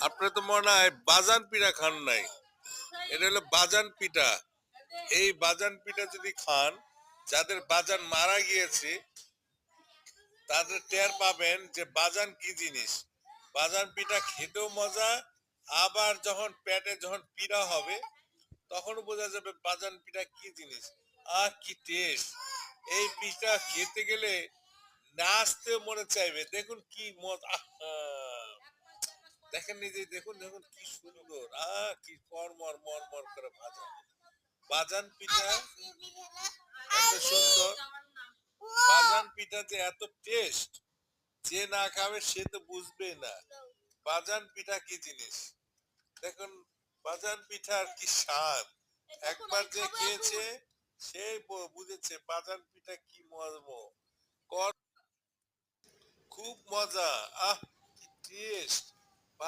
আপনি তো মনে হয় বাজান পিঠা খান নাই। এটা হলো বাজান পিঠা। এই বাজান পিঠা যদি খান, যাদের বাজান মারা গিয়েছে তাদের টের পাবেন যে বাজান কি জিনিস। বাজান পিঠা খেতেও মজা, আবার যখন পেটে যখন পীড়া হবে তখন বোঝা যাবে বাজান পিঠা কি জিনিস। কি টেস্ট! এই পিঠা খেতে গেলে নাচতে মনে চাইবে। দেখুন কি মজা! দেখেন নিজে দেখুন দেখুন কি সুন্দর! কি মরমর মরমর করে ভাজা বাজান পিঠা, এত সুন্দর বাজান পিঠাতে এত টেস্ট, যে না খাবে সে তো বুঝবেই না বাজান পিঠা কি জিনিস। দেখুন বাজান পিঠার কি স্বাদ, একবার যে খেয়েছে সে বুঝেছে বাজান পিঠা কি মর্ম। খুব মজা, কি টেস্ট!